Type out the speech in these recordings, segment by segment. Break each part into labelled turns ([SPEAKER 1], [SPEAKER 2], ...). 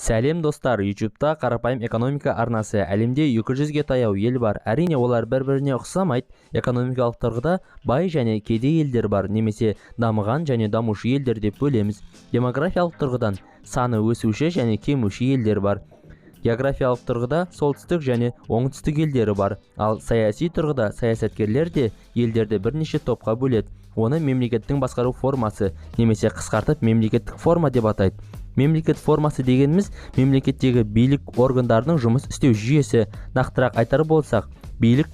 [SPEAKER 1] Сәлем достар, YouTube'та қарапайым экономика арнасы. Әлемде 200-ге таяу ел бар. Әрине, олар бір-біріне ұқсамайды. Экономикалық тұрғыда бай және кедей елдер бар, немесе дамыған және дамушы елдер деп бөлеміз. Демографиялық тұрғыдан саны өсуші және кемуші елдер бар. Географиялық тұрғыда солтүстік және оңтүстік елдері бар. Ал саяси тұрғыда саясаткерлер де елдерді бірнеше топқа бөледі. Оны мемлекеттің басқару формасы, немесе қысқартып мемлекеттік форма деп атайды. Мемлекет формасы дегеніміз мемлекеттегі билік органдарының жұмыс істеу жүйесі. Нақтырақ айтар болсақ, билік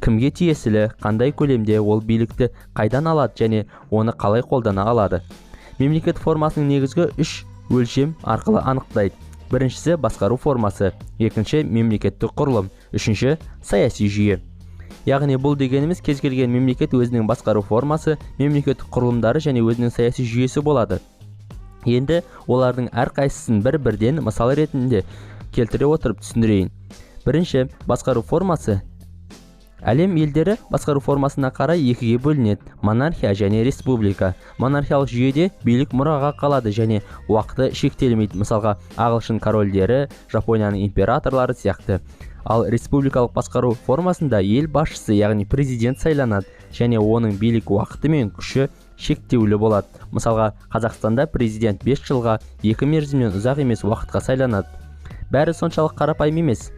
[SPEAKER 1] кімге тиесілі, қандай көлемде, ол билікті қайдан алады және оны қалай қолдана алады. Мемлекет формасының негізгі 3 өлшем арқылы анықтайды. Біріншісі басқару формасы, екінші мемлекеттік құрылым, үшінші саяси жүйе. Яғни бұл дегеніміз кез келген мемлекет өзінің басқару формасы, мемлекеттік құрылымдары және өзінің саяси жүйесі болады. Енді олардың әрқайсысын бір-бірден мысал ретінде келтіре отырып түсіндірейін. Бірінші, басқару формасы. Әлем елдері басқару формасына қарай екіге бөлінеді: монархия және республика. Монархиялық жүйеде билік мұраға қалады және уақыты шектелмейді, мысалға ағылшын корольдері, Жапонияның императорлары сияқты. Ал республикалық басқару формасында ел басшысы, яғни президент сайланады және оның билік уақыты мен күші шектеулі болады. Мысалға, Қазақстанда президент 5 жылға 2 мерзімнен ұзақ емес уақытқа сайланады. Бәрі соншалық қарапайым емес.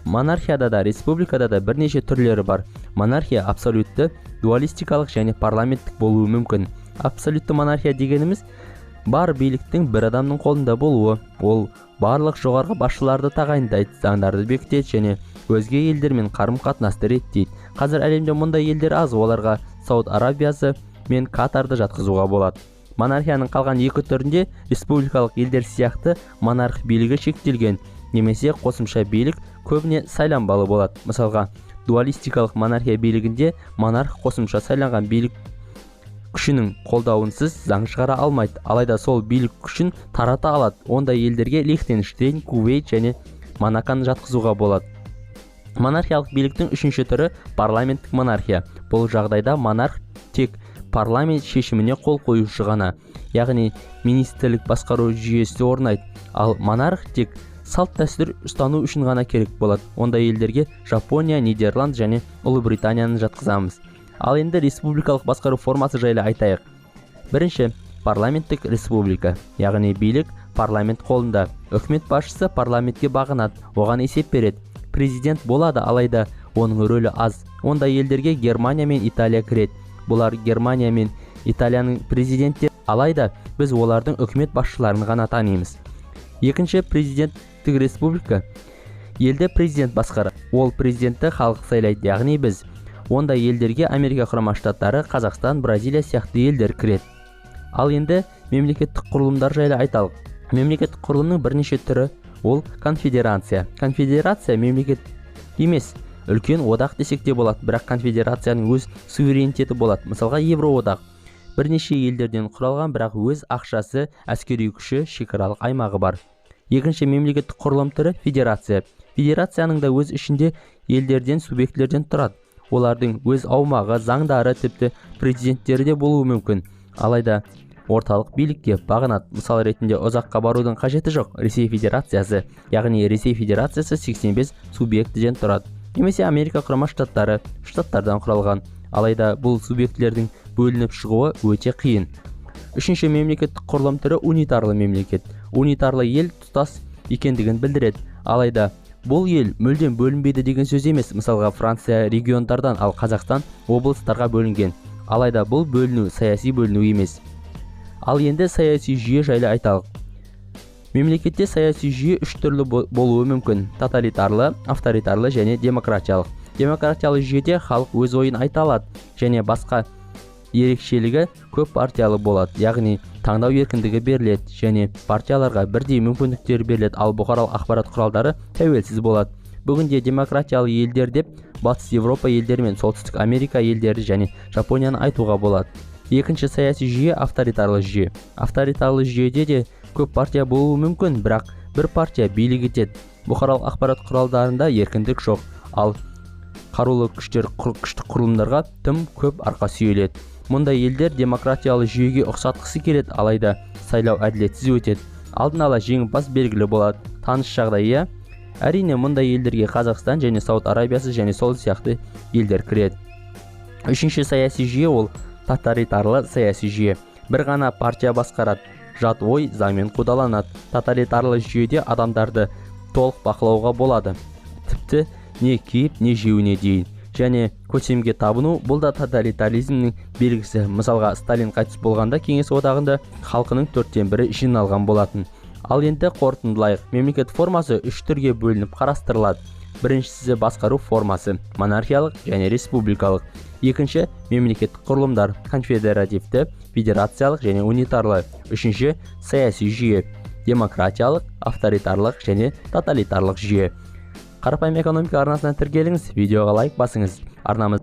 [SPEAKER 1] Монархияда да, республикада да бірнеше түрлері бар. Монархия абсолютті, дуалистикалық және парламенттік болуы мүмкін. Абсолютті монархия дегеніміз бар биліктің бір адамның қолында болуы. Ол барлық жоғарғы басшыларды тағайындайды, заңдарды бекітеді және өзге елдермен қарым-қатынасты реттейді. Қазір әлемде мұндай елдер аз, оларға Сауд Арабиясы мен Катарды жатқызуға болады. Монархияның қалған екі түрінде республикалық елдер сияқты монарх билігі шектелген, немесе қосымша билік көбіне сайланбалы болады. Мысалға, дуалистикалық монархия билігінде монарх қосымша сайланған билік күшінің қолдауынсыз заң шығара алмайды, алайда сол билік күшін тарата алады. Ондай елдерге Лихтенштейн, Кувейт және Монаконы жатқызуға болады. Монархиялық биліктің үшінші түрі парламенттік монархия. Бұл жағдайда монарх тек парламент шешіміне қол қоюшы ғана, яғни министрлік басқару жүйесі орнайды. Ал монарх тек салт-дәстүр ұстану үшін ғана керек болады. Ондай елдерге Жапония, Нидерланд және Ұлыбританияны жатқызамыз. Ал енді республикалық басқару формасы жайлы айтайық. Бірінші, парламенттік республика, яғни билік парламент қолында. Үкімет басшысы парламентке бағынады, оған есеп береді. Президент болады, алайда оның рөлі аз. Ондай елдерге Германия мен Италия кіреді. Бұлар Германия мен Италияның президенттері, алайда біз олардың үкімет басшыларын ғана танимыз. Екінші, президенттік республика. Елді президент басқарады. Ол президентті халық сайлайды, яғни біз. Ондай елдерге Америка Құрама Штаттары, Қазақстан, Бразилия сияқты елдер кіреді. Ал енді мемлекеттік құрылымдар жайлы айталық. Мемлекеттік құрылымның бірнеше түрі, ол конфедерация. Конфедерация мемлекет емес, үлкен одақ десек те болады, бірақ конфедерацияның өз суверенитеті болады. Мысалға, Евроодақ бірнеше елдерден құралған, бірақ өз ақшасы, әскери күші, шекаралық аймағы бар. Екінші мемлекеттік құрылым түрі федерация. Федерацияның да өз ішінде елдерден, субъектілерден тұрады. Олардың өз аумағы, заңдары, тіпті президенттері де болуы мүмкін. Алайда орталық билікке бағынады. Мысал ретінде ұзаққа барудың қажеті жоқ. Ресей Федерациясы, яғни Ресей Федерациясы 85 субъектіден тұрады. Немесе Америка Құрама Штаттары штаттардан құралған. Алайда бұл субъектілердің бөлініп шығуы өте қиын. Үшінші мемлекеттік құрылым түрі унитарлы мемлекет. Унитарлы ел тұтас екендігін білдіреді. Алайда бұл ел мүлдем бөлінбейді деген сөз емес. Мысалға, Франция региондардан, ал Қазақстан облыстарға бөлінген. Алайда бұл бөліну саяси бөліну емес. Ал енді саяси жүйе жайлы айталық. Мемлекетте саяси жүйе үш түрлі болуы мүмкін: тоталитарлы, авторитарлы және демократиялық. Демократиялы жүйеде халық өз ойын айта алады және басқа ерекшелігі көп партиялы болады, яғни таңдау еркіндігі беріледі және партияларға бірдей мүмкіндіктер беріледі, ал бұқаралық ақпарат құралдары тәуелсіз болады. Бүгінде демократиялы елдер деп Батыс Европа елдері мен Солтүстік Америка елдері және Жапонияны айтуға болады. Екінші саяси жүйе авторитарлы жүйе. Авторитарлы жүйеде де көп партия болуы мүмкін, бірақ бір партия билік етеді. Бұқаралық ақпарат құралдарында еркіндік жоқ, ал қарулы күштік құрылымдарға тым көп арқа сүйеледі. Мұндай елдер демократиялы жүйеге ұқсатқысы келеді, алайда сайлау әділетсіз өтеді. алдын ала жеңімпаз белгілі болады. Таныш жағдай, иә? Әрине, мұндай елдерге Қазақстан және Сауд Арабиясы және сол сияқты елдер кіреді. Үшінші саяси жүйе ол тоталитарлы саяси жүйе. Бір ғана партия басқарады, жат ой заңмен қудаланады. Тоталитарлы жүйеде адамдарды толық бақылауға болады, тіпті не киіп, не жеуіне дейін. Және көсемге табыну бұл да тоталитаризмнің белгісі. Мысалға, Сталин қайтыс болғанда Кеңес одағында халқының 1/4 жиналған болатын. Ал енді қорытындылайық. Мемлекет формасы 3 түрге бөлініп қарастырылады. Біріншісі басқару формасы, монархиялық және республикалық. Екінші мемлекеттік құрылымдар, конфедеративті, федерациялық және унитарлы. Үшінші саяси жүйе, демократиялық, авторитарлық және тоталитарлық жүйе. Қарапайым экономика арнасына тіркеліңіз, видеоға лайк басыңыз. Арнамыз